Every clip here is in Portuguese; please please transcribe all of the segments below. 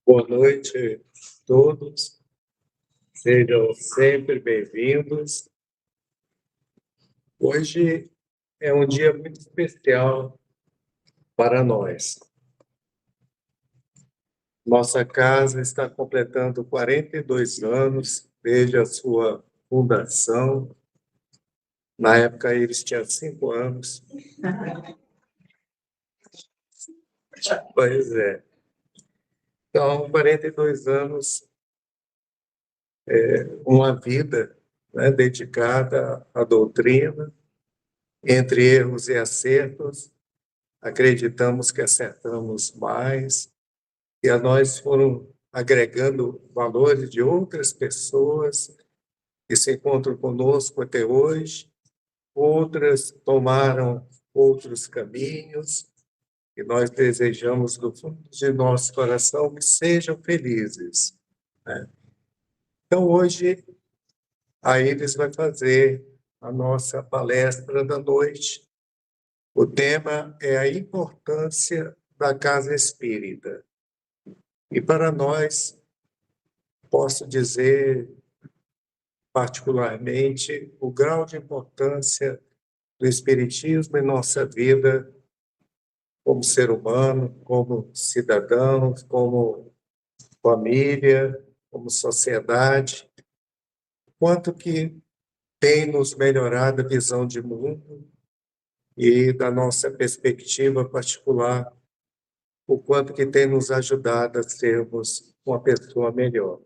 Boa noite a todos, sejam sempre bem-vindos. Hoje é um dia muito especial para nós. Nossa casa está completando 42 anos desde a sua fundação. Na época, eles tinham 5 anos. Pois é. Então, 42 anos, uma vida, né, dedicada à doutrina, entre erros e acertos. Acreditamos que acertamos mais, e a nós foram agregando valores de outras pessoas que se encontram conosco até hoje, outras tomaram outros caminhos, e nós desejamos do fundo de nosso coração que sejam felizes, né? Então, hoje, a Iris vai fazer a nossa palestra da noite. O tema é a importância da casa espírita. E para nós, posso dizer particularmente o grau de importância do espiritismo em nossa vida como ser humano, como cidadãos, como família, como sociedade, quanto que tem nos melhorado a visão de mundo e da nossa perspectiva particular, o quanto que tem nos ajudado a sermos uma pessoa melhor.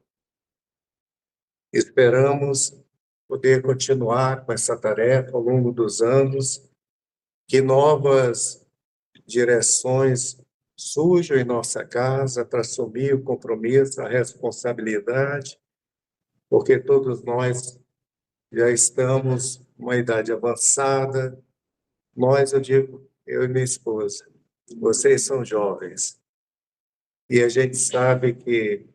Esperamos poder continuar com essa tarefa ao longo dos anos, que novas direções surjam em nossa casa para assumir o compromisso, a responsabilidade, porque todos nós já estamos numa idade avançada. Nós, eu digo, eu e minha esposa, vocês são jovens, e a gente sabe que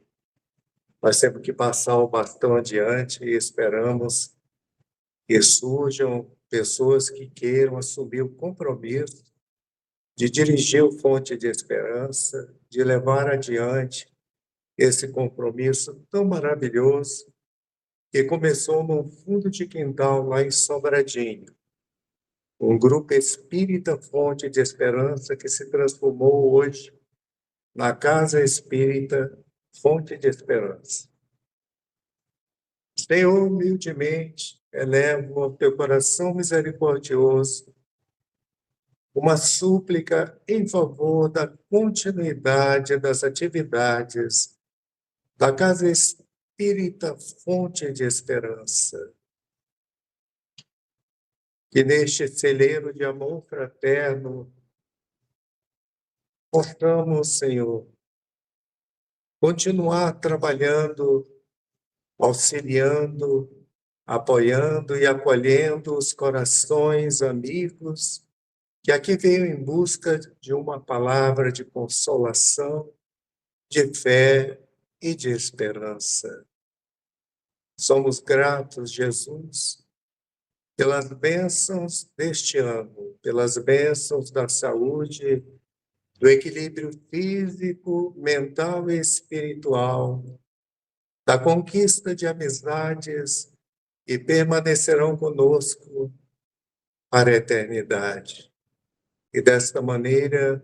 nós temos que passar o bastão adiante e esperamos que surjam pessoas que queiram assumir o compromisso de dirigir o Fonte de Esperança, de levar adiante esse compromisso tão maravilhoso que começou no fundo de quintal, lá em Sobradinho. Um grupo espírita Fonte de Esperança que se transformou hoje na Casa Espírita Fonte de Esperança. Senhor, humildemente, elevo ao teu coração misericordioso uma súplica em favor da continuidade das atividades da Casa Espírita Fonte de Esperança. Que neste celeiro de amor fraterno possamos, Senhor, continuar trabalhando, auxiliando, apoiando e acolhendo os corações amigos que aqui veio em busca de uma palavra de consolação, de fé e de esperança. Somos gratos, Jesus, pelas bênçãos deste ano, pelas bênçãos da saúde, do equilíbrio físico, mental e espiritual, da conquista de amizades que permanecerão conosco para a eternidade. E desta maneira,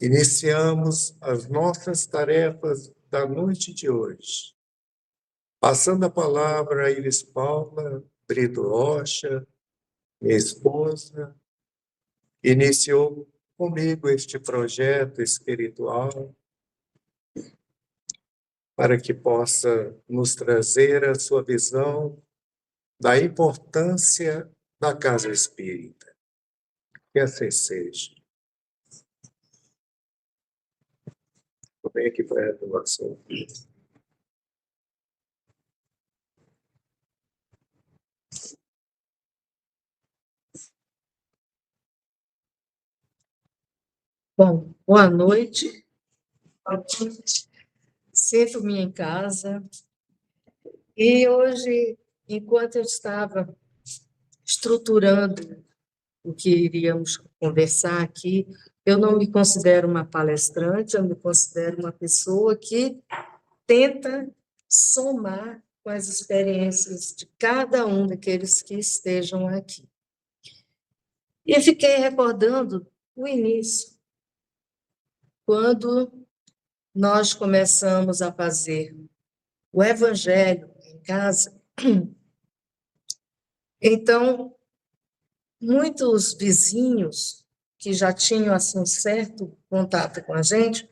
iniciamos as nossas tarefas da noite de hoje. Passando a palavra a Iris Paula Brito Rocha, minha esposa, iniciou comigo este projeto espiritual para que possa nos trazer a sua visão da importância da casa espírita. Que assim seja. Vou bem aqui para a renovação. Bom, boa noite. Sinto-me em casa. E hoje, enquanto eu estava estruturando o que iríamos conversar aqui. Eu não me considero uma palestrante, eu me considero uma pessoa que tenta somar com as experiências de cada um daqueles que estejam aqui. E eu fiquei recordando o início, quando nós começamos a fazer o evangelho em casa. Então, muitos vizinhos que já tinham assim, um certo contato com a gente,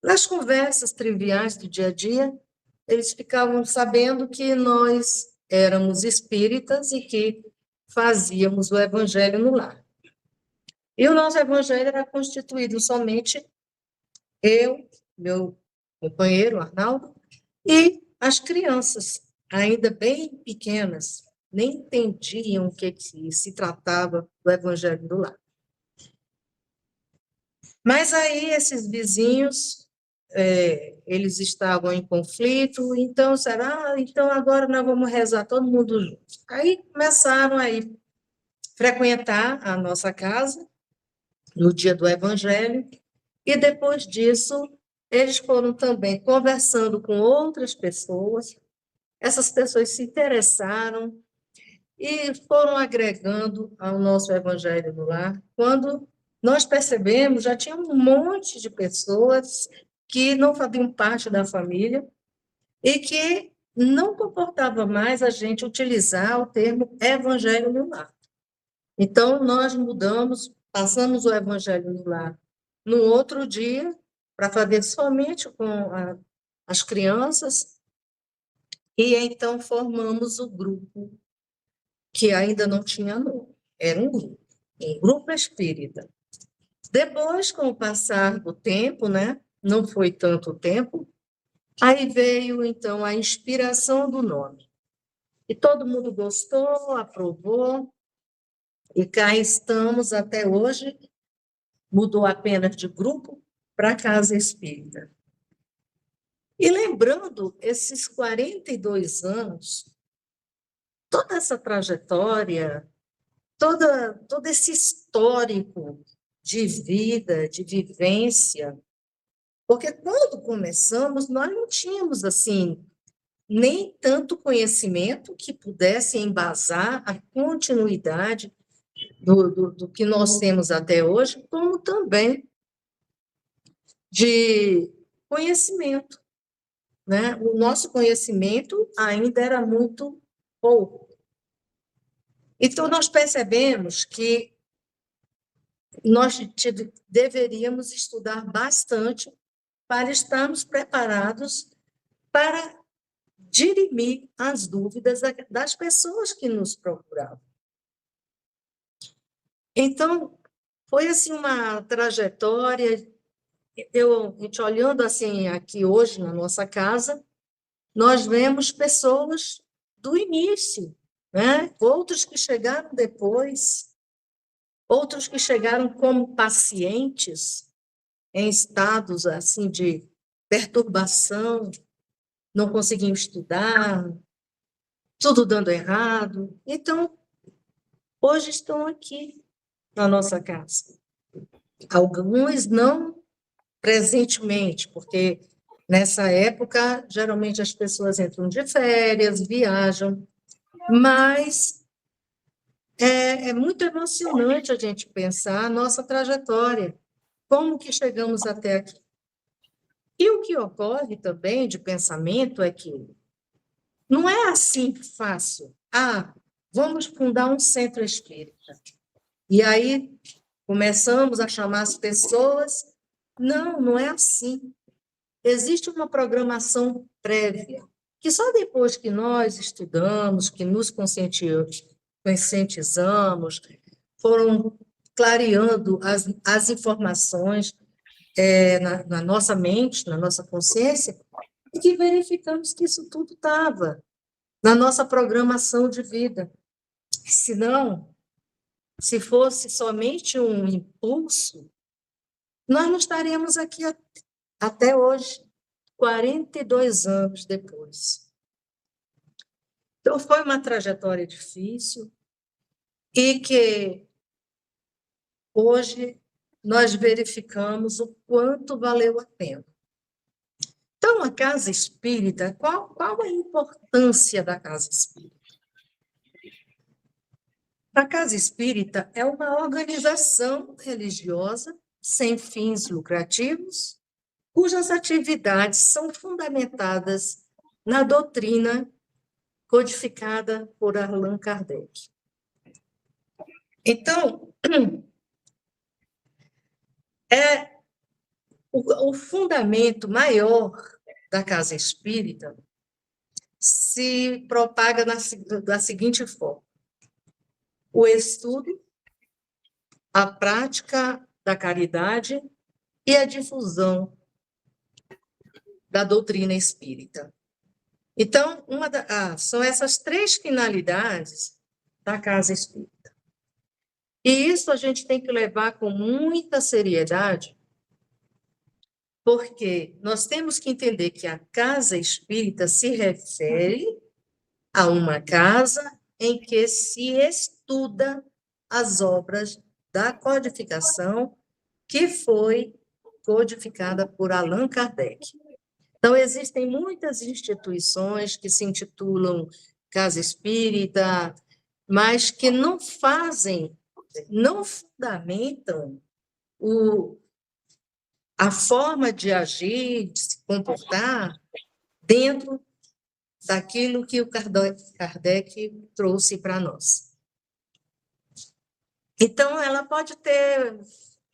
nas conversas triviais do dia a dia, eles ficavam sabendo que nós éramos espíritas e que fazíamos o evangelho no lar. E o nosso evangelho era constituído somente eu, meu companheiro, Arnaldo, e as crianças, ainda bem pequenas, nem entendiam o que se tratava do evangelho do lar. Mas aí esses vizinhos, eles estavam em conflito, então então agora nós vamos rezar todo mundo junto. Aí começaram a frequentar a nossa casa no dia do evangelho, e depois disso eles foram também conversando com outras pessoas, essas pessoas se interessaram e foram agregando ao nosso evangelho no lar. Quando nós percebemos, já tinha um monte de pessoas que não faziam parte da família e que não comportava mais a gente utilizar o termo evangelho no lar. Então, nós mudamos, passamos o evangelho no lar no outro dia, para fazer somente com as crianças, e então formamos o grupo, que ainda não tinha nome, era um grupo espírita. Depois, com o passar do tempo, né, não foi tanto tempo, aí veio, então, a inspiração do nome. E todo mundo gostou, aprovou, e cá estamos até hoje, mudou apenas de grupo para Casa Espírita. E lembrando esses 42 anos, toda essa trajetória, todo esse histórico de vida, de vivência, porque quando começamos, nós não tínhamos, assim, nem tanto conhecimento que pudesse embasar a continuidade do que nós temos até hoje, como também de conhecimento, né? O nosso conhecimento ainda era muito pouco. Então, nós percebemos que nós deveríamos estudar bastante para estarmos preparados para dirimir as dúvidas das pessoas que nos procuravam. Então, foi assim uma trajetória. A gente olhando assim aqui hoje na nossa casa, nós vemos pessoas do início, né? Outros que chegaram depois, outros que chegaram como pacientes em estados assim de perturbação, não conseguiam estudar, tudo dando errado. Então, hoje estão aqui na nossa casa. Alguns não presentemente, porque nessa época, geralmente as pessoas entram de férias, viajam, mas é muito emocionante a gente pensar a nossa trajetória, como que chegamos até aqui. E o que ocorre também de pensamento é que não é assim fácil. Vamos fundar um centro espírita. E aí começamos a chamar as pessoas. Não, não é assim. Existe uma programação prévia, que só depois que nós estudamos, que nos conscientizamos, foram clareando as informações na nossa mente, na nossa consciência, e que verificamos que isso tudo estava na nossa programação de vida. Senão, se fosse somente um impulso, nós não estaríamos aqui até hoje, 42 anos depois. Então, foi uma trajetória difícil e que hoje nós verificamos o quanto valeu a pena. Então, a casa espírita, qual a importância da casa espírita? A casa espírita é uma organização religiosa sem fins lucrativos, cujas atividades são fundamentadas na doutrina codificada por Allan Kardec. Então, o fundamento maior da casa espírita se propaga da seguinte forma: o estudo, a prática da caridade e a difusão da doutrina espírita. Então, são essas três finalidades da casa espírita. E isso a gente tem que levar com muita seriedade, porque nós temos que entender que a casa espírita se refere a uma casa em que se estuda as obras da codificação que foi codificada por Allan Kardec. Então, existem muitas instituições que se intitulam Casa Espírita, mas que não fundamentam a forma de agir, de se comportar dentro daquilo que o Kardec trouxe para nós. Então, ela pode ter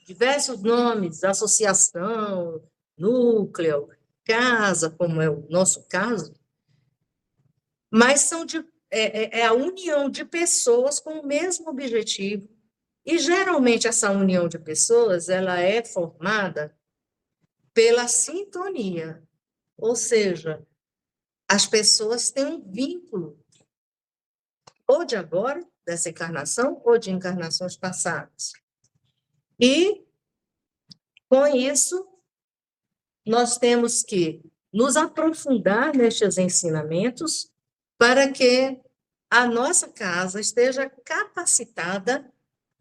diversos nomes, associação, núcleo, casa, como é o nosso caso, mas é a união de pessoas com o mesmo objetivo, e geralmente essa união de pessoas ela é formada pela sintonia, ou seja, as pessoas têm um vínculo, ou de agora, dessa encarnação, ou de encarnações passadas. E, com isso, nós temos que nos aprofundar nestes ensinamentos para que a nossa casa esteja capacitada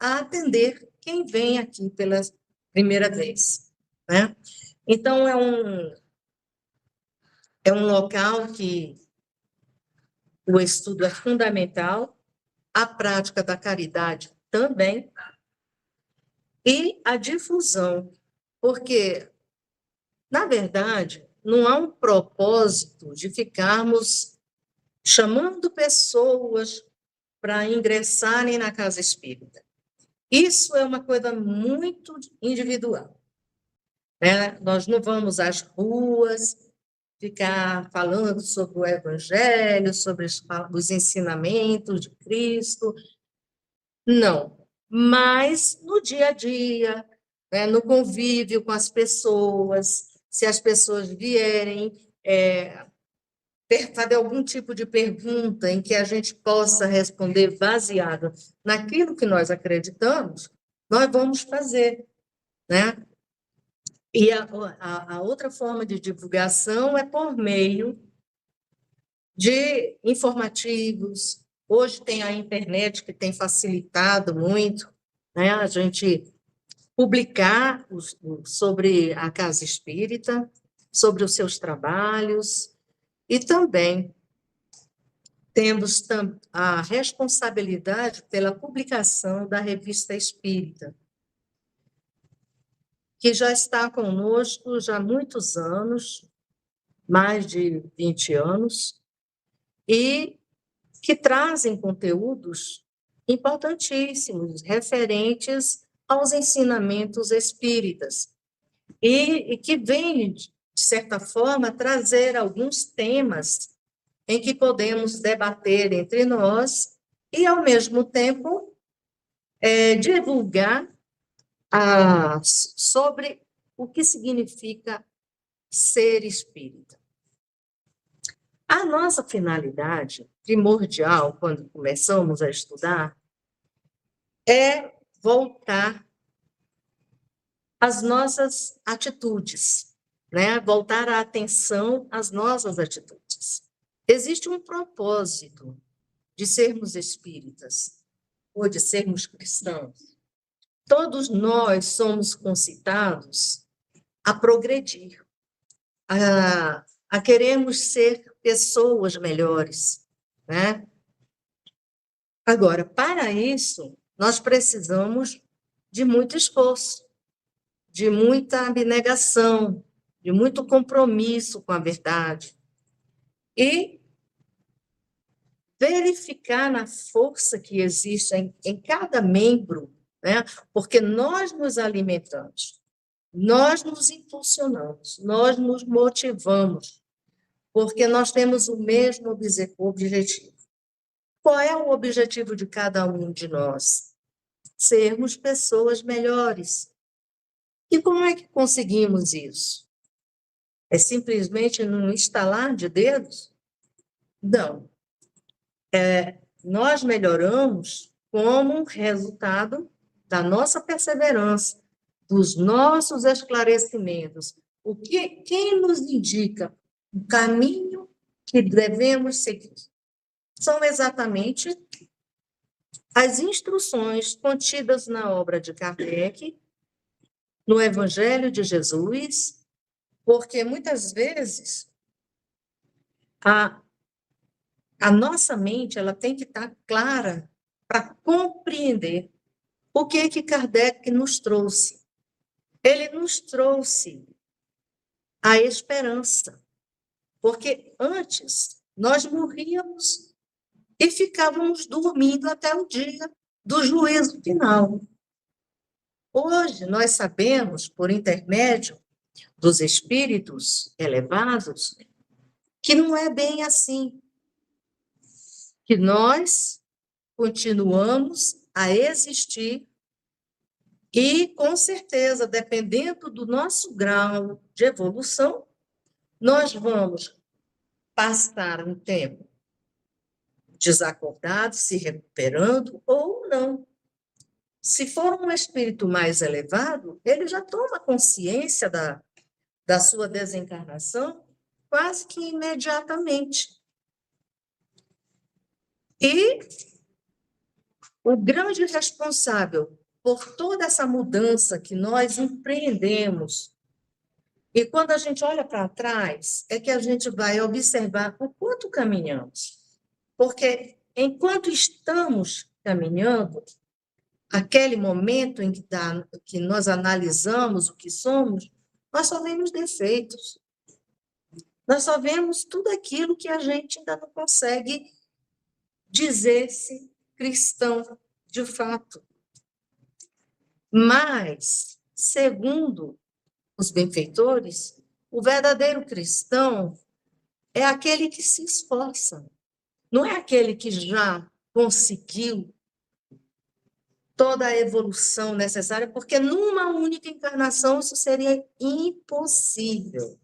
a atender quem vem aqui pela primeira vez, né? Então, é um local que o estudo é fundamental, a prática da caridade também, e a difusão, porque, na verdade, não há um propósito de ficarmos chamando pessoas para ingressarem na casa espírita. Isso é uma coisa muito individual, né? Nós não vamos às ruas ficar falando sobre o Evangelho, sobre os ensinamentos de Cristo, não. Mas no dia a dia, né, no convívio com as pessoas, se as pessoas vierem fazer algum tipo de pergunta em que a gente possa responder baseado naquilo que nós acreditamos, nós vamos fazer, né? E a outra forma de divulgação é por meio de informativos. Hoje tem a internet que tem facilitado muito, né? A gente publicar sobre a Casa Espírita, sobre os seus trabalhos, e também temos a responsabilidade pela publicação da Revista Espírita, que já está conosco já há muitos anos, mais de 20 anos, e que trazem conteúdos importantíssimos, referentes aos ensinamentos espíritas, e que vêm, de certa forma, trazer alguns temas em que podemos debater entre nós e, ao mesmo tempo, divulgar sobre o que significa ser espírita. A nossa finalidade primordial, quando começamos a estudar, é voltar às nossas atitudes, né? Voltar a atenção às nossas atitudes. Existe um propósito de sermos espíritas ou de sermos cristãos. todos nós somos concitados a progredir, a queremos ser pessoas melhores, né? Agora, para isso, nós precisamos de muito esforço, de muita abnegação, de muito compromisso com a verdade. E verificar na força que existe em cada membro, né? Porque nós nos alimentamos, nós nos impulsionamos, nós nos motivamos, porque nós temos o mesmo objetivo. Qual é o objetivo de cada um de nós? Sermos pessoas melhores. E como é que conseguimos isso? É simplesmente num estalar de dedos? Não. Nós melhoramos como resultado da nossa perseverança, dos nossos esclarecimentos. Quem nos indica o caminho que devemos seguir? São exatamente as instruções contidas na obra de Kardec, no Evangelho de Jesus, porque muitas vezes a nossa mente ela tem que estar clara para compreender o que Kardec nos trouxe. Ele nos trouxe a esperança, porque antes nós morríamos e ficávamos dormindo até o dia do juízo final. Hoje nós sabemos, por intermédio dos espíritos elevados, que não é bem assim, que nós continuamos a existir e, com certeza, dependendo do nosso grau de evolução, nós vamos passar um tempo desacordado, se recuperando ou não. Se for um espírito mais elevado, ele já toma consciência da sua desencarnação quase que imediatamente. E o grande responsável por toda essa mudança que nós empreendemos, e quando a gente olha para trás, é que a gente vai observar o quanto caminhamos. Porque enquanto estamos caminhando, aquele momento em que nós analisamos o que somos, nós só vemos defeitos. Nós só vemos tudo aquilo que a gente ainda não consegue dizer-se cristão de fato. Mas, segundo os benfeitores, o verdadeiro cristão é aquele que se esforça, não é aquele que já conseguiu toda a evolução necessária, porque numa única encarnação isso seria impossível.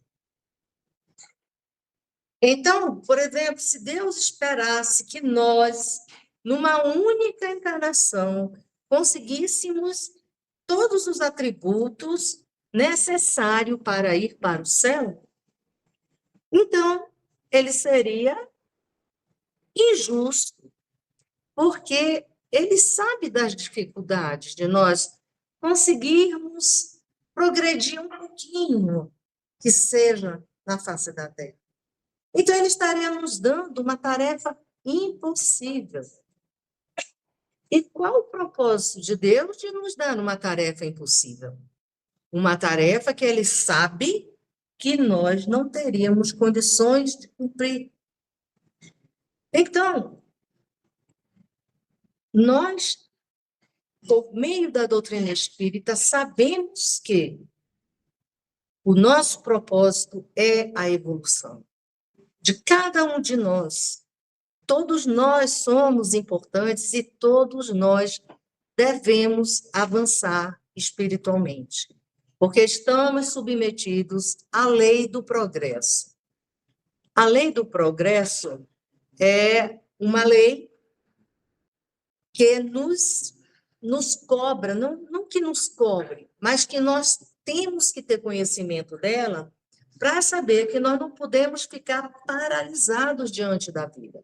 Então, por exemplo, se Deus esperasse que nós, numa única encarnação, conseguíssemos todos os atributos necessários para ir para o céu, então ele seria injusto, porque ele sabe das dificuldades de nós conseguirmos progredir um pouquinho, que seja na face da terra. Então, ele estaria nos dando uma tarefa impossível. E qual o propósito de Deus de nos dar uma tarefa impossível? Uma tarefa que ele sabe que nós não teríamos condições de cumprir. Então, nós, por meio da doutrina espírita, sabemos que o nosso propósito é a evolução de cada um de nós. Todos nós somos importantes e todos nós devemos avançar espiritualmente, porque estamos submetidos à lei do progresso. A lei do progresso é uma lei que nos cobra, não que nos cobre, mas que nós temos que ter conhecimento dela para saber que nós não podemos ficar paralisados diante da vida.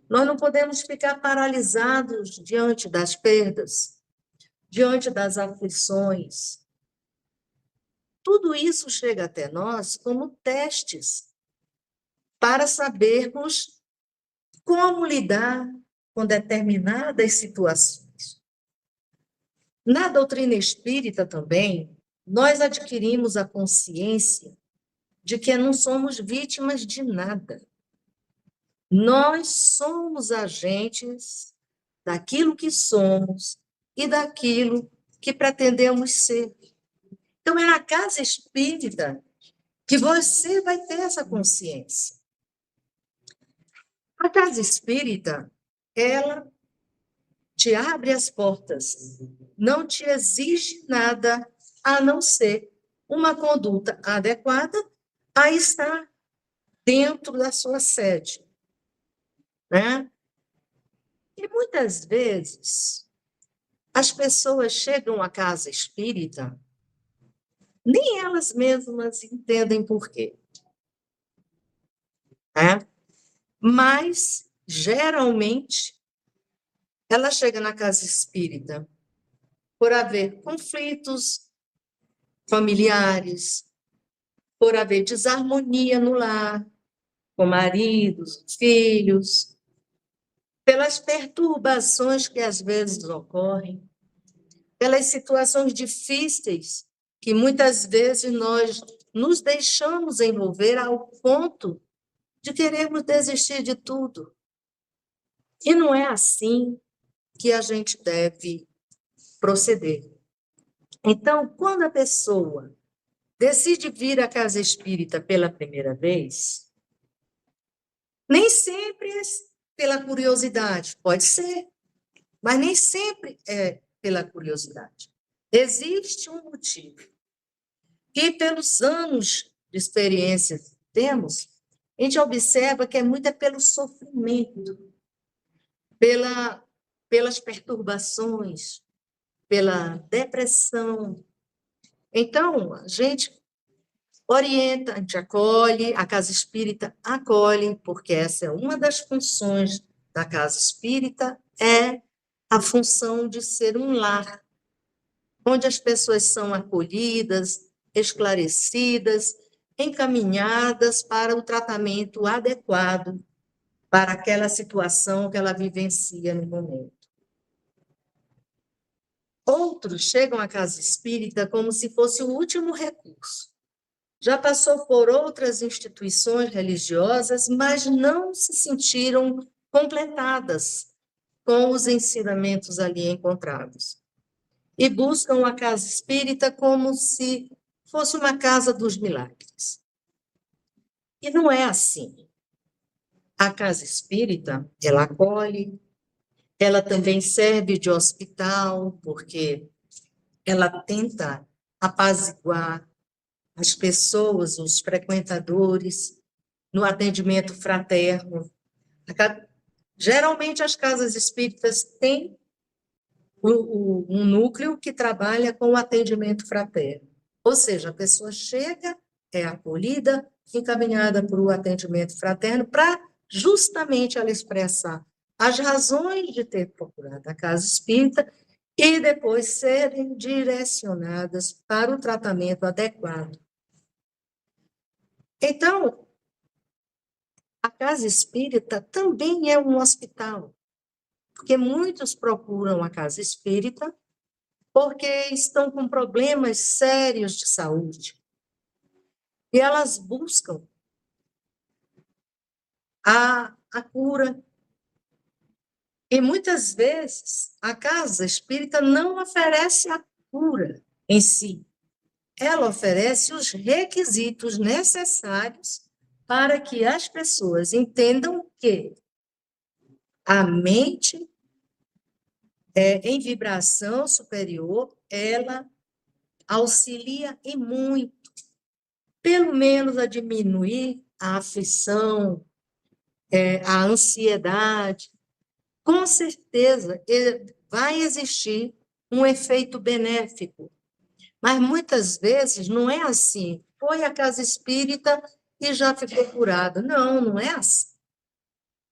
Nós não podemos ficar paralisados diante das perdas. diante das aflições. Tudo isso chega até nós como testes para sabermos como lidar com determinadas situações. Na doutrina espírita também, nós adquirimos a consciência de que não somos vítimas de nada. Nós somos agentes daquilo que somos e daquilo que pretendemos ser. Então, é na casa espírita que você vai ter essa consciência. A casa espírita, ela te abre as portas, não te exige nada a não ser uma conduta adequada a estar dentro da sua sede, né? E muitas vezes as pessoas chegam à casa espírita, nem elas mesmas entendem por quê, né? Mas geralmente ela chega na casa espírita por haver conflitos familiares, por haver desarmonia no lar, com maridos, filhos, pelas perturbações que às vezes ocorrem, pelas situações difíceis que muitas vezes nós nos deixamos envolver ao ponto de querermos desistir de tudo. E não é assim que a gente deve proceder. Então, quando a pessoa decide vir à casa espírita pela primeira vez, nem sempre é pela curiosidade, pode ser, mas nem sempre é pela curiosidade. Existe um motivo. E pelos anos de experiência que temos, a gente observa que é muito pelo sofrimento, pelas perturbações, pela depressão. Então, a gente orienta, a gente acolhe, a casa espírita acolhe, porque essa é uma das funções da casa espírita, é a função de ser um lar, onde as pessoas são acolhidas, esclarecidas, encaminhadas para o tratamento adequado para aquela situação que ela vivencia no momento. Outros chegam à casa espírita como se fosse o último recurso. Já passou por outras instituições religiosas, mas não se sentiram completadas com os ensinamentos ali encontrados. E buscam a casa espírita como se fosse uma casa dos milagres. E não é assim. A casa espírita, ela acolhe, ela também serve de hospital, porque ela tenta apaziguar as pessoas, os frequentadores, no atendimento fraterno. Geralmente, as casas espíritas têm um núcleo que trabalha com o atendimento fraterno. Ou seja, a pessoa chega, é acolhida, encaminhada para o atendimento fraterno, para justamente ela expressar as razões de ter procurado a casa espírita e depois serem direcionadas para o tratamento adequado. Então, a casa espírita também é um hospital, porque muitos procuram a casa espírita porque estão com problemas sérios de saúde. E elas buscam a cura. E muitas vezes a casa espírita não oferece a cura em si. Ela oferece os requisitos necessários para que as pessoas entendam que a mente em vibração superior, ela auxilia e muito, pelo menos a diminuir a aflição, a ansiedade. Com certeza, vai existir um efeito benéfico, mas muitas vezes não é assim. Foi à casa espírita e já ficou curado. Não, não é assim.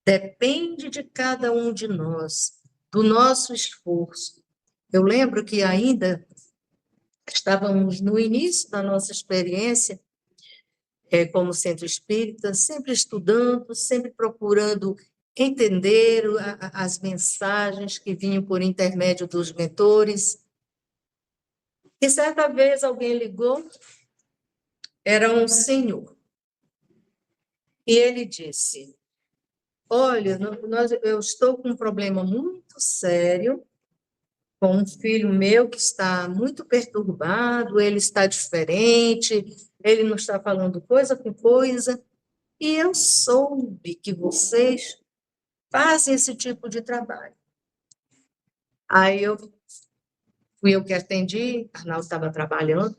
Depende de cada um de nós, do nosso esforço, Eu lembro que ainda estávamos no início da nossa experiência como centro espírita, sempre estudando, sempre procurando entender as mensagens que vinham por intermédio dos mentores. E certa vez alguém ligou, era um senhor, e ele disse: olha, eu estou com um problema muito sério com um filho meu que está muito perturbado, ele está diferente, ele não está falando coisa com coisa, e eu soube que vocês fazem esse tipo de trabalho. Aí fui eu que atendi, Arnaldo estava trabalhando,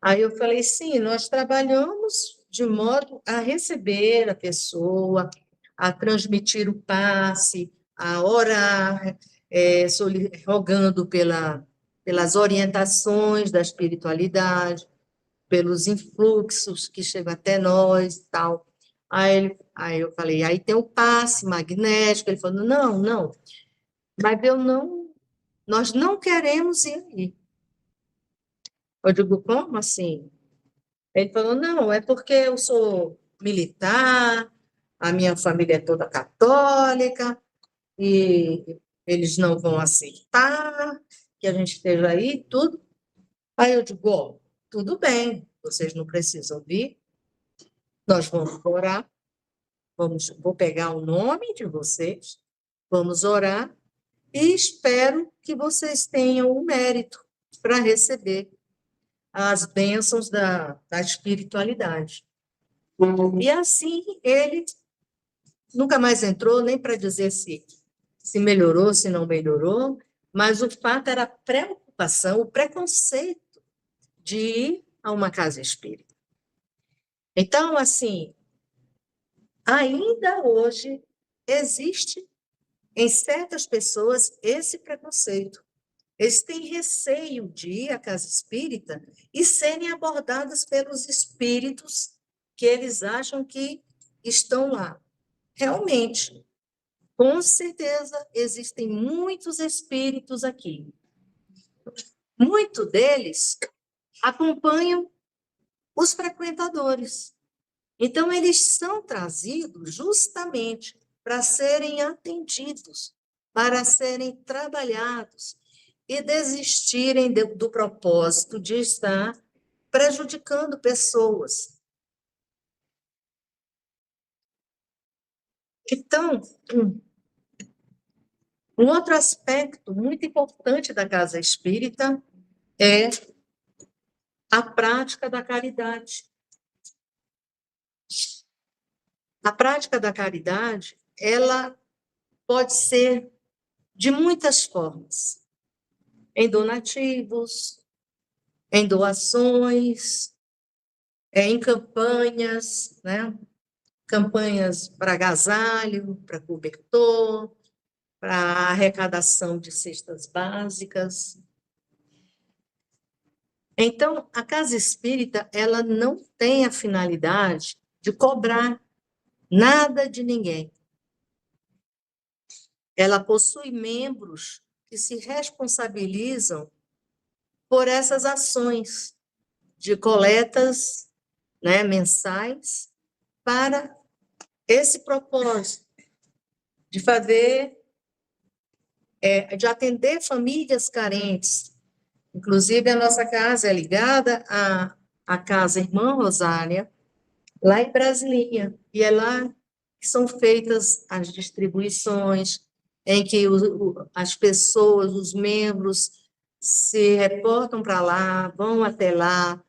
aí eu falei, sim, nós trabalhamos de modo a receber a pessoa, a transmitir o passe, a orar, rogando pelas orientações da espiritualidade, pelos influxos que chegam até nós e tal. Aí eu falei, aí tem o passe magnético. Ele falou, não, não, mas nós não queremos ir aí. Eu digo, como assim? Ele falou, não, é porque eu sou militar, a minha família é toda católica, e eles não vão aceitar que a gente esteja aí, tudo. Aí eu digo, ó, tudo bem, vocês não precisam vir, nós vamos orar, vou pegar o nome de vocês, vamos orar, e espero que vocês tenham o mérito para receber as bênçãos da espiritualidade. E assim ele nunca mais entrou, nem para dizer se melhorou, se não melhorou, mas o fato era a preocupação, o preconceito de ir a uma casa espírita. Então, assim, ainda hoje existe em certas pessoas esse preconceito. Eles têm receio de ir à casa espírita e serem abordados pelos espíritos que eles acham que estão lá. Realmente, com certeza, existem muitos espíritos aqui. Muitos deles acompanham os frequentadores. Então, eles são trazidos justamente para serem atendidos, para serem trabalhados e desistirem do propósito de estar prejudicando pessoas. Então, um outro aspecto muito importante da casa espírita é a prática da caridade. A prática da caridade, ela pode ser de muitas formas. Em donativos, em doações, em campanhas, né? Campanhas para agasalho, para cobertor, para arrecadação de cestas básicas. Então, a casa espírita, ela não tem a finalidade de cobrar nada de ninguém. Ela possui membros que se responsabilizam por essas ações de coletas, né, mensais para esse propósito de fazer, de atender famílias carentes. Inclusive, a nossa casa é ligada à Casa Irmã Rosália, lá em Brasília, e é lá que são feitas as distribuições, em que as pessoas, os membros, se reportam para lá, vão até lá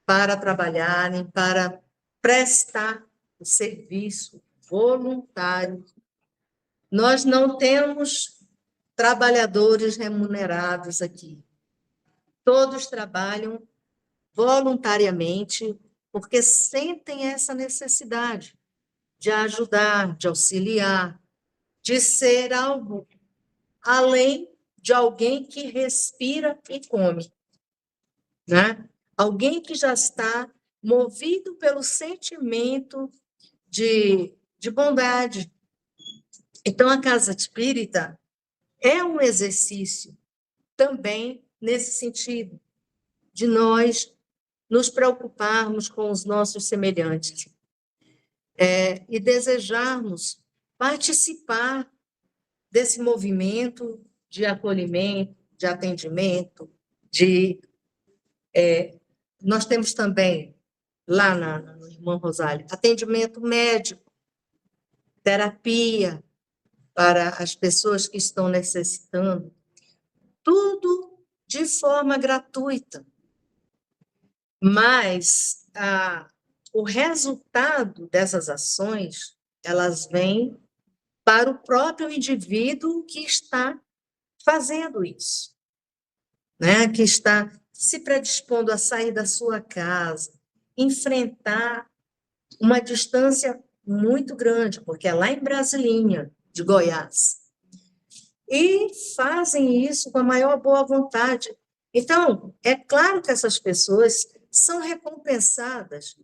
para trabalharem, para prestar o serviço voluntário. Nós não temos trabalhadores remunerados aqui. Todos trabalham voluntariamente, porque sentem essa necessidade de ajudar, de auxiliar, de ser algo além de alguém que respira e come, né? Alguém que já está movido pelo sentimento de bondade. Então, a casa espírita é um exercício também nesse sentido, de nós nos preocuparmos com os nossos semelhantes e desejarmos participar desse movimento de acolhimento, de atendimento, nós temos também, lá na Irmã Rosália, atendimento médico, terapia para as pessoas que estão necessitando, tudo de forma gratuita. Mas o resultado dessas ações, elas vêm para o próprio indivíduo que está fazendo isso, né? Que está se predispondo a sair da sua casa, enfrentar uma distância muito grande, porque é lá em Brasilinha, de Goiás. E fazem isso com a maior boa vontade. Então, é claro que essas pessoas são recompensadas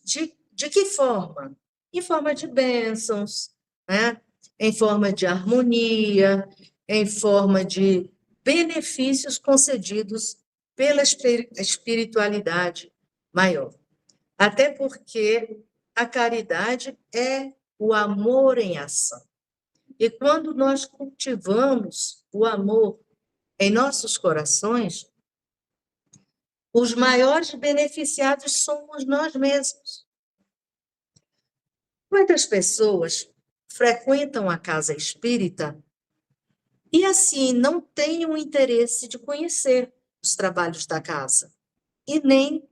de que forma? Em forma de bênçãos, né? Em forma de harmonia, em forma de benefícios concedidos pela espiritualidade maior. Até porque a caridade é o amor em ação. E quando nós cultivamos o amor em nossos corações, os maiores beneficiados somos nós mesmos. Muitas pessoas frequentam a casa espírita e, assim, não têm o interesse de conhecer os trabalhos da casa e nem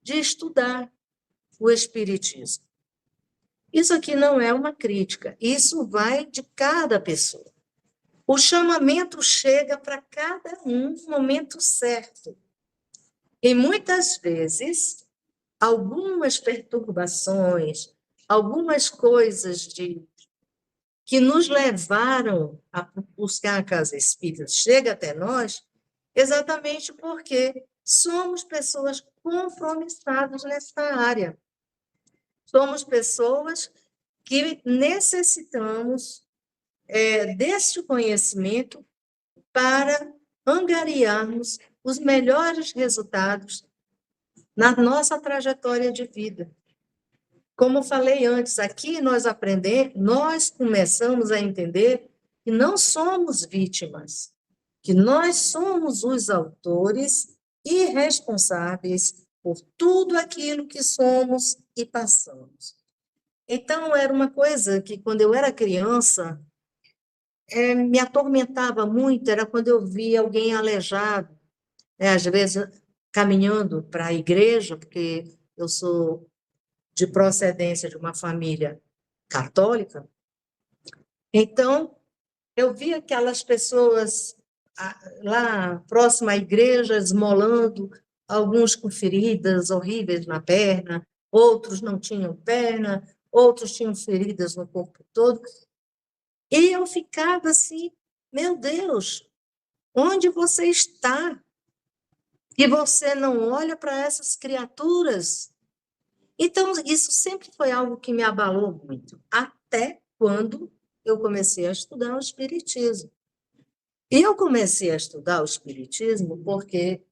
de estudar o espiritismo. Isso aqui não é uma crítica, isso vai de cada pessoa. O chamamento chega para cada um no momento certo. E muitas vezes, algumas perturbações, algumas coisas que nos levaram a buscar a casa espírita chega até nós exatamente porque somos pessoas compromissadas nessa área. Somos pessoas que necessitamos deste conhecimento para angariarmos os melhores resultados na nossa trajetória de vida. Como falei antes, aqui nós começamos a entender que não somos vítimas, que nós somos os autores e responsáveis por tudo aquilo que somos e passamos. Então, era uma coisa que, quando eu era criança, me atormentava muito, era quando eu via alguém aleijado, às vezes caminhando para a igreja, porque eu sou de procedência de uma família católica. Então, eu via aquelas pessoas lá próximo à igreja, esmolando, alguns com feridas horríveis na perna, outros não tinham perna, outros tinham feridas no corpo todo. E eu ficava assim, meu Deus, onde você está? E você não olha para essas criaturas? Então, isso sempre foi algo que me abalou muito, até quando eu comecei a estudar o Espiritismo. E eu comecei a estudar o Espiritismo porque,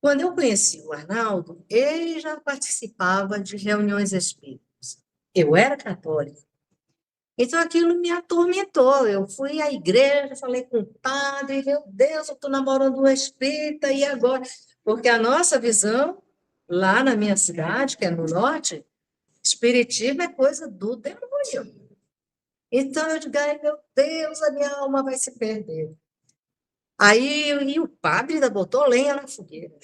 quando eu conheci o Arnaldo, ele já participava de reuniões espíritas. Eu era católica. Então, aquilo me atormentou. Eu fui à igreja, falei com o padre, meu Deus, eu estou namorando um espírita, e agora? Porque a nossa visão, lá na minha cidade, que é no norte, espiritismo é coisa do demônio. Então, eu digo, ai, meu Deus, a minha alma vai se perder. Aí, e o padre ainda botou lenha na fogueira.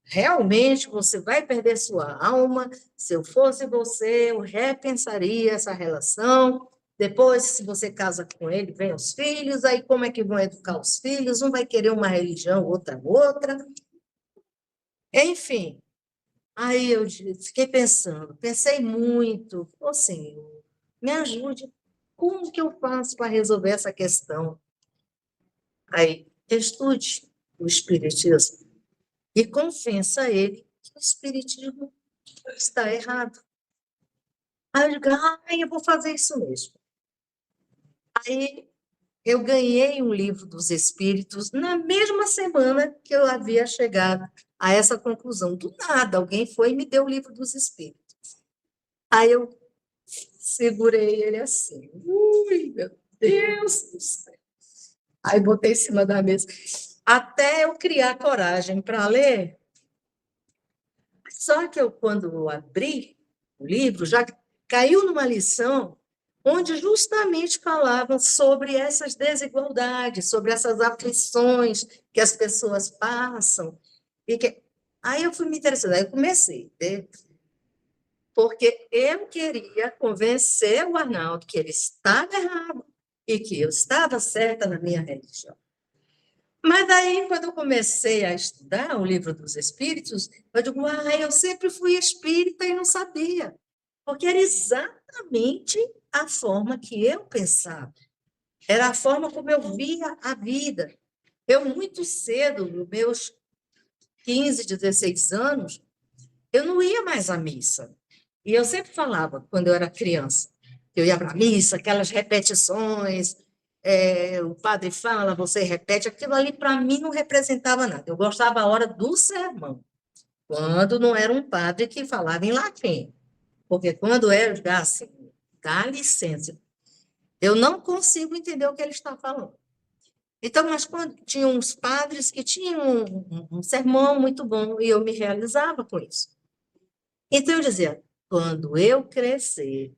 Realmente, você vai perder sua alma. Se eu fosse você, eu repensaria essa relação. Depois, se você casa com ele, vem os filhos. Aí, como é que vão educar os filhos? Um vai querer uma religião, outra. Enfim, aí eu fiquei pensando, pensei muito. Ô, Senhor, me ajude. Como que eu faço para resolver essa questão? Aí, estude o Espiritismo e convença ele que o Espiritismo está errado. Aí eu digo, eu vou fazer isso mesmo. Aí eu ganhei um livro dos Espíritos na mesma semana que eu havia chegado a essa conclusão. Do nada, alguém foi e me deu o livro dos Espíritos. Aí eu segurei ele assim. Ui, meu Deus do céu. Aí botei em cima da mesa. Até eu criar coragem para ler. Só que eu, quando eu abri o livro, já caiu numa lição onde justamente falavam sobre essas desigualdades, sobre essas aflições que as pessoas passam. Aí eu fui me interessando, aí eu comecei, né? Porque eu queria convencer o Arnaldo que ele estava errado e que eu estava certa na minha religião. Mas daí, quando eu comecei a estudar o Livro dos Espíritos, eu digo, eu sempre fui espírita e não sabia, porque era exatamente a forma que eu pensava, era a forma como eu via a vida. Eu, muito cedo, nos meus 15, 16 anos, eu não ia mais à missa. E eu sempre falava, quando eu era criança, que eu ia para a missa, aquelas repetições, o padre fala, você repete, aquilo ali para mim não representava nada. Eu gostava a hora do sermão, quando não era um padre que falava em latim. Porque quando era, assim, dá licença, eu não consigo entender o que ele está falando. Então, mas quando tinha uns padres que tinham um sermão muito bom, e eu me realizava com isso. Então, eu dizia, quando eu crescer,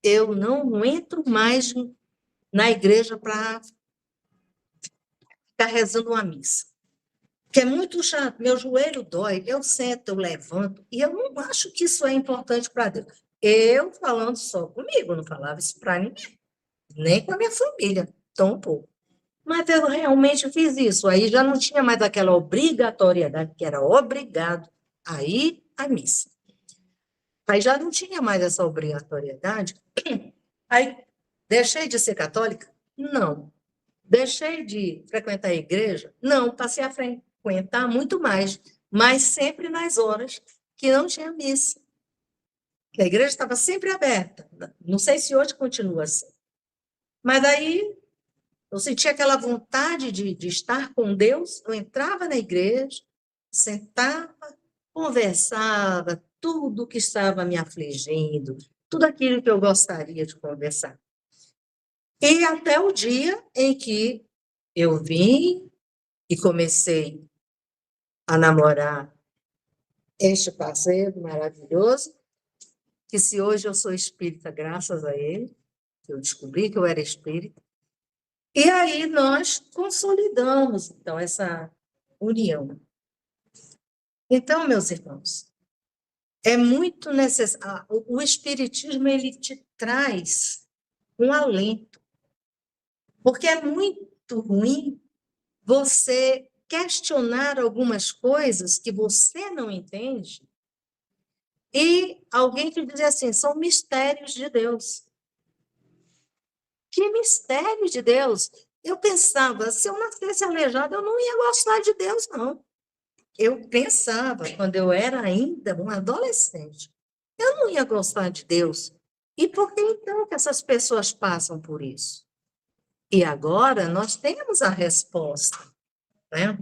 eu não entro mais na igreja para ficar rezando uma missa. Que é muito chato, meu joelho dói, eu sento, eu levanto, e eu não acho que isso é importante para Deus. Eu falando só comigo, não falava isso para ninguém, nem com a minha família, tão um pouco. Mas eu realmente fiz isso, aí já não tinha mais aquela obrigatoriedade, que era obrigado a ir à missa. Aí já não tinha mais essa obrigatoriedade. Aí deixei de ser católica? Não. Deixei de frequentar a igreja? Não, passei a frequentar muito mais, mas sempre nas horas que não tinha missa. Que a igreja estava sempre aberta. Não sei se hoje continua assim. Mas aí eu sentia aquela vontade de estar com Deus, eu entrava na igreja, sentava, conversava tudo que estava me afligindo, tudo aquilo que eu gostaria de conversar. E até o dia em que eu vim e comecei a namorar este parceiro maravilhoso, que se hoje eu sou espírita, graças a ele, eu descobri que eu era espírita, e aí nós consolidamos, então, essa união. Então, meus irmãos, é muito necessário, o espiritismo, ele te traz um alento, porque é muito ruim você questionar algumas coisas que você não entende e alguém te dizer assim, são mistérios de Deus. Que mistério de Deus? Eu pensava, se eu nascesse aleijada, eu não ia gostar de Deus, não. Eu pensava, quando eu era ainda uma adolescente, eu não ia gostar de Deus. E por que então que essas pessoas passam por isso? E agora nós temos a resposta, né?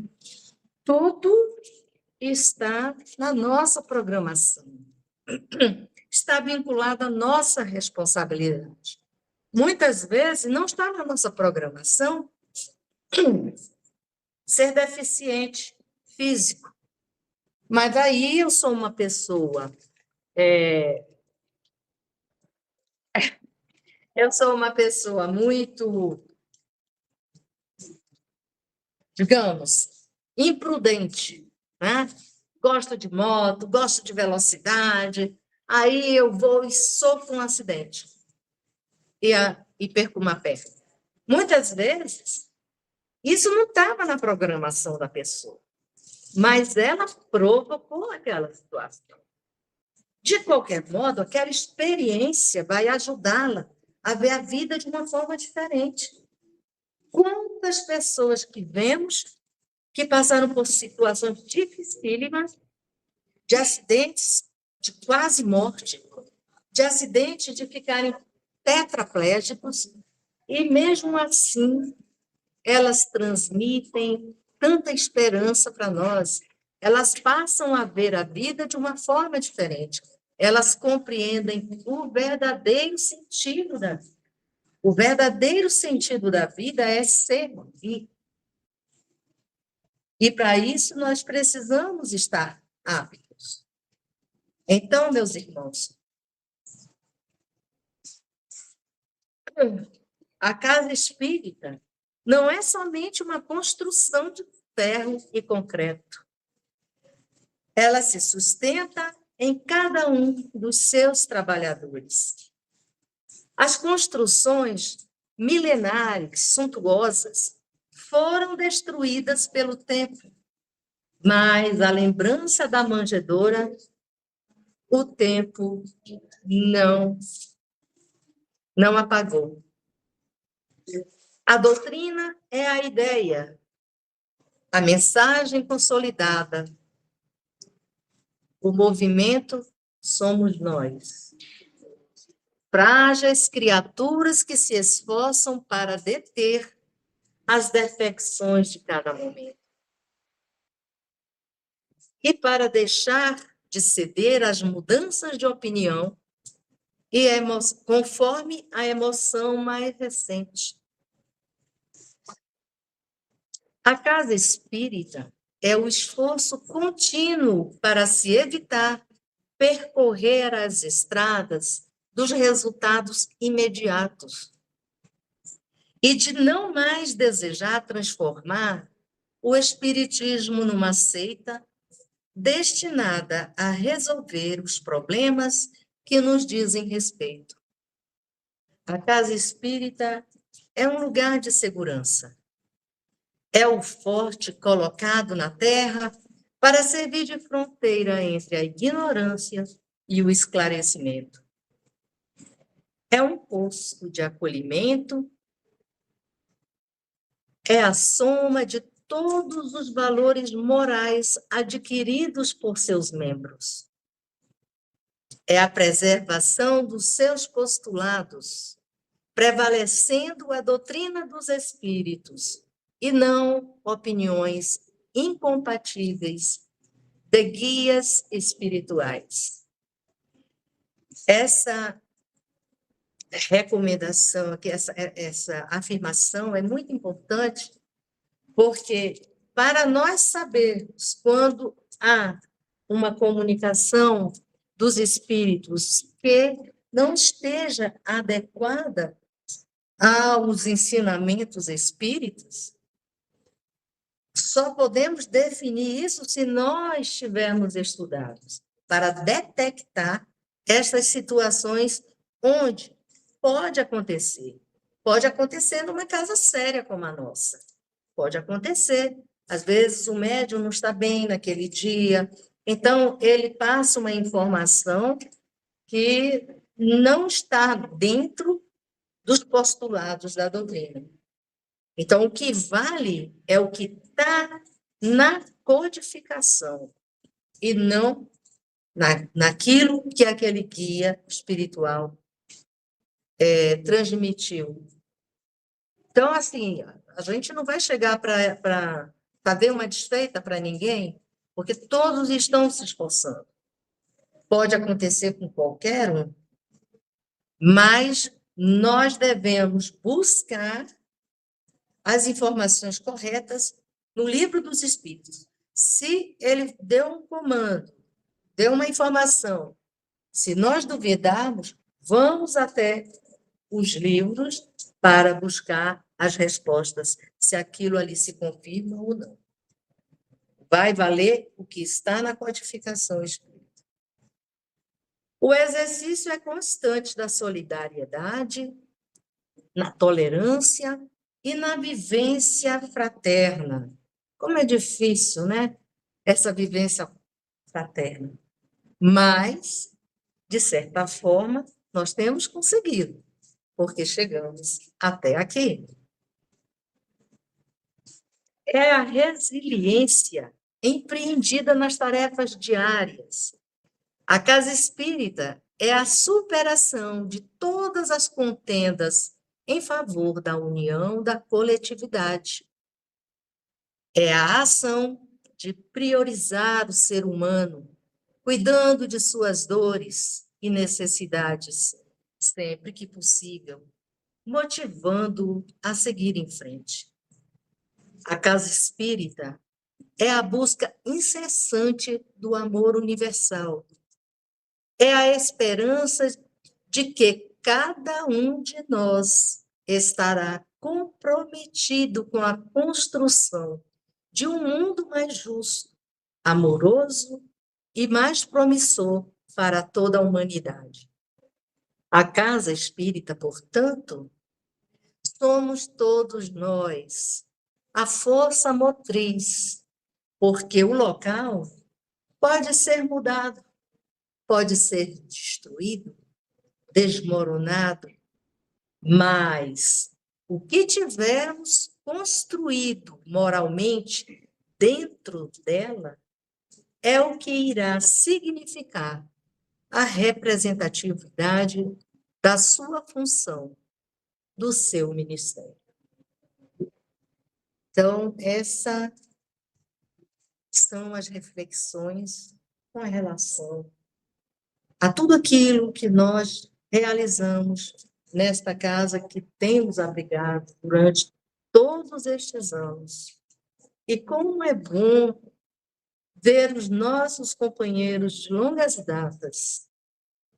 Tudo está na nossa programação, está vinculado à nossa responsabilidade. Muitas vezes não está na nossa programação ser deficiente físico, mas aí eu sou uma pessoa, muito, digamos, imprudente, né? Gosto de moto, gosto de velocidade, aí eu vou e sofro um acidente e perco uma perna. Muitas vezes, isso não estava na programação da pessoa, mas ela provocou aquela situação. De qualquer modo, aquela experiência vai ajudá-la a ver a vida de uma forma diferente. Quantas pessoas que vemos que passaram por situações dificílimas, de acidentes de quase morte, de acidentes de ficarem tetraplégicos, E mesmo assim, elas transmitem tanta esperança para nós. Elas passam a ver a vida de uma forma diferente. Elas compreendem o verdadeiro sentido da vida. O verdadeiro sentido da vida é servir. E para isso nós precisamos estar aptos. Então, meus irmãos, a casa espírita não é somente uma construção de ferro e concreto. Ela se sustenta em cada um dos seus trabalhadores. As construções milenares, suntuosas, foram destruídas pelo tempo, mas a lembrança da manjedoura, o tempo não apagou. A doutrina é a ideia, a mensagem consolidada. O movimento somos nós. Frágeis criaturas que se esforçam para deter as defecções de cada momento. E para deixar de ceder às mudanças de opinião e conforme a emoção mais recente. A casa espírita é o esforço contínuo para se evitar percorrer as estradas dos resultados imediatos e de não mais desejar transformar o espiritismo numa seita destinada a resolver os problemas que nos dizem respeito. A casa espírita é um lugar de segurança. É o forte colocado na terra para servir de fronteira entre a ignorância e o esclarecimento. É um posto de acolhimento, é a soma de todos os valores morais adquiridos por seus membros. É a preservação dos seus postulados, prevalecendo a doutrina dos espíritos, e não opiniões incompatíveis de guias espirituais. Essa recomendação aqui, essa afirmação é muito importante, porque para nós sabermos quando há uma comunicação dos espíritos que não esteja adequada aos ensinamentos espíritas, só podemos definir isso se nós tivermos estudados, para detectar essas situações onde pode acontecer. Pode acontecer numa casa séria como a nossa. Pode acontecer. Às vezes o médium não está bem naquele dia, então ele passa uma informação que não está dentro dos postulados da doutrina. Então, o que vale é o que está na codificação e não naquilo que aquele guia espiritual transmitiu. Então, assim, a gente não vai chegar para fazer uma desfeita para ninguém, porque todos estão se esforçando. Pode acontecer com qualquer um, mas nós devemos buscar as informações corretas no Livro dos Espíritos. Se ele deu um comando, deu uma informação, se nós duvidarmos, vamos até os livros para buscar as respostas, se aquilo ali se confirma ou não. Vai valer o que está na codificação espírita. O exercício é constante da solidariedade, na tolerância e na vivência fraterna. Como é difícil, né? Essa vivência fraterna. Mas, de certa forma, nós temos conseguido, porque chegamos até aqui. É a resiliência empreendida nas tarefas diárias. A casa espírita é a superação de todas as contendas em favor da união da coletividade. É a ação de priorizar o ser humano, cuidando de suas dores e necessidades, sempre que possível, motivando-o a seguir em frente. A casa espírita é a busca incessante do amor universal. É a esperança de que cada um de nós estará comprometido com a construção de um mundo mais justo, amoroso e mais promissor para toda a humanidade. A casa espírita, portanto, somos todos nós, a força motriz, porque o local pode ser mudado, pode ser destruído, desmoronado, mas o que tivermos construído moralmente dentro dela é o que irá significar a representatividade da sua função, do seu ministério. Então, essas são as reflexões com relação a tudo aquilo que nós realizamos nesta casa que temos abrigado durante todos estes anos. E como é bom ver os nossos companheiros de longas datas,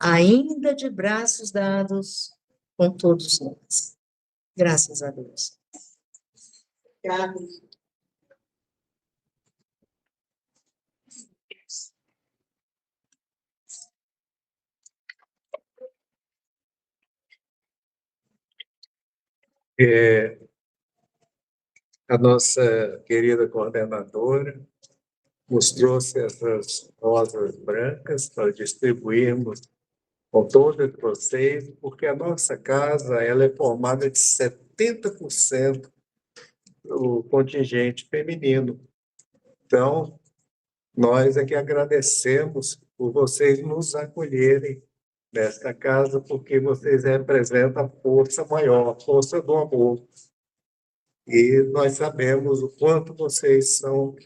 ainda de braços dados com todos nós. Graças a Deus. Obrigada. A nossa querida coordenadora nos trouxe essas rosas brancas para distribuirmos com todos vocês, porque a nossa casa ela é formada de 70% do contingente feminino. Então, nós é que agradecemos por vocês nos acolherem nesta casa, porque vocês representam a força maior, a força do amor. E nós sabemos o quanto vocês são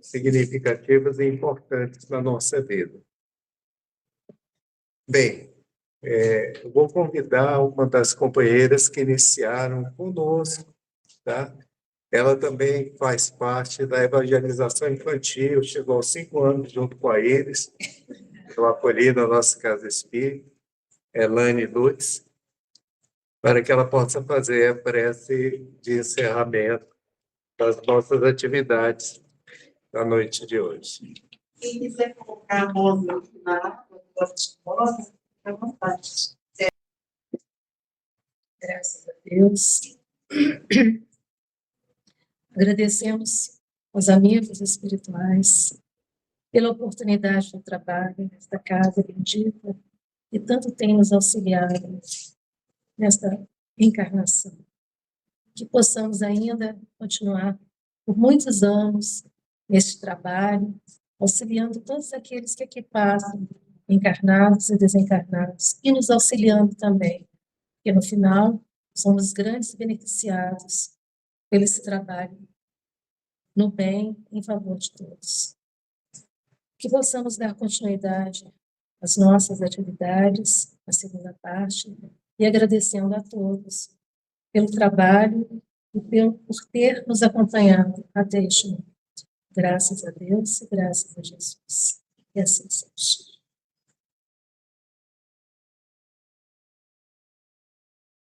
significativas e importantes na nossa vida. Bem, eu vou convidar uma das companheiras que iniciaram conosco, tá? Ela também faz parte da evangelização infantil, chegou aos 5 anos junto com a eles, eu acolhi na nossa casa espírita, Elane Lutz, para que ela possa fazer a prece de encerramento das nossas atividades da noite de hoje. Quem quiser colocar a mão na água, fica à vontade. Graças a Deus. Agradecemos aos amigos espirituais pela oportunidade do trabalho nesta casa bendita que tanto tem nos auxiliado nesta encarnação. Que possamos ainda continuar por muitos anos neste trabalho, auxiliando todos aqueles que aqui passam, encarnados e desencarnados, e nos auxiliando também, porque no final somos os grandes beneficiados pelo esse trabalho no bem, em favor de todos. Que possamos dar continuidade às nossas atividades, na segunda parte, e agradecendo a todos pelo trabalho e por ter nos acompanhado até este momento. Graças a Deus e graças a Jesus. E assim seja.